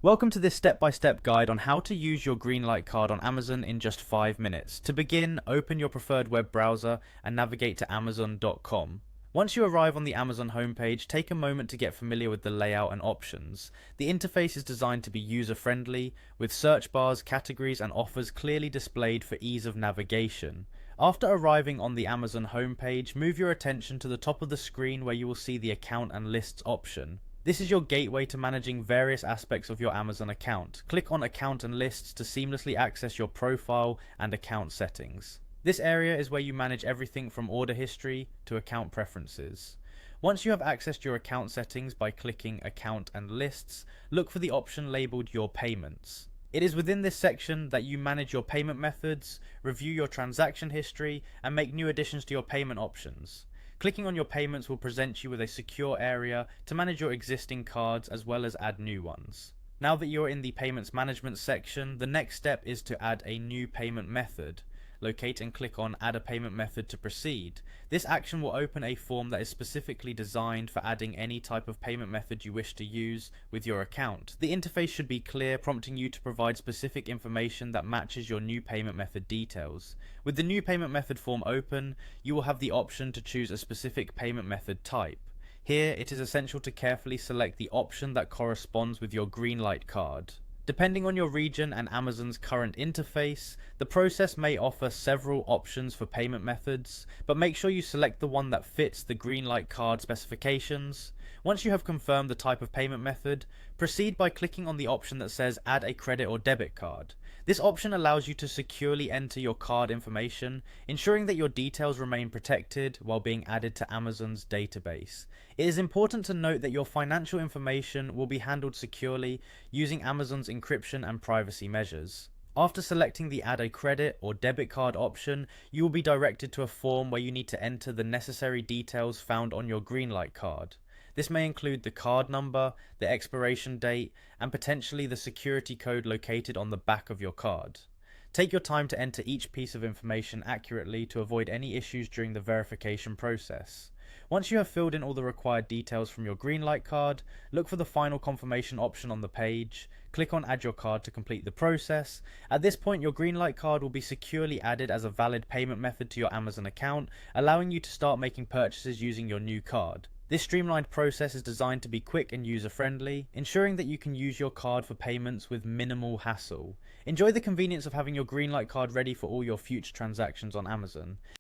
Welcome to this step-by-step guide on how to use your Greenlight card on Amazon in just 5 minutes. To begin, open your preferred web browser and navigate to Amazon.com. Once you arrive on the Amazon homepage, take a moment to get familiar with the layout and options. The interface is designed to be user-friendly, with search bars, categories, and offers clearly displayed for ease of navigation. After arriving on the Amazon homepage, move your attention to the top of the screen where you will see the Account and Lists option. This is your gateway to managing various aspects of your Amazon account. Click on Account and Lists to seamlessly access your profile and account settings. This area is where you manage everything from order history to account preferences. Once you have accessed your account settings by clicking Account and Lists, look for the option labeled Your Payments. It is within this section that you manage your payment methods, review your transaction history, and make new additions to your payment options. Clicking on your payments will present you with a secure area to manage your existing cards as well as add new ones. Now that you're in the payments management section, the next step is to add a new payment method. Locate and click on Add a Payment Method to proceed. This action will open a form that is specifically designed for adding any type of payment method you wish to use with your account. The interface should be clear, prompting you to provide specific information that matches your new payment method details. With the new payment method form open, you will have the option to choose a specific payment method type. Here, it is essential to carefully select the option that corresponds with your Greenlight card. Depending on your region and Amazon's current interface, the process may offer several options for payment methods, but make sure you select the one that fits the Greenlight card specifications. Once you have confirmed the type of payment method, proceed by clicking on the option that says Add a Credit or Debit Card. This option allows you to securely enter your card information, ensuring that your details remain protected while being added to Amazon's database. It is important to note that your financial information will be handled securely using Amazon's encryption and privacy measures. After selecting the Add a Credit or Debit Card option, you will be directed to a form where you need to enter the necessary details found on your Greenlight card. This may include the card number, the expiration date, and potentially the security code located on the back of your card. Take your time to enter each piece of information accurately to avoid any issues during the verification process. Once you have filled in all the required details from your Greenlight card, look for the final confirmation option on the page. Click on Add Your Card to complete the process. At this point, your Greenlight card will be securely added as a valid payment method to your Amazon account, allowing you to start making purchases using your new card. This streamlined process is designed to be quick and user-friendly, ensuring that you can use your card for payments with minimal hassle. Enjoy the convenience of having your Greenlight card ready for all your future transactions on Amazon.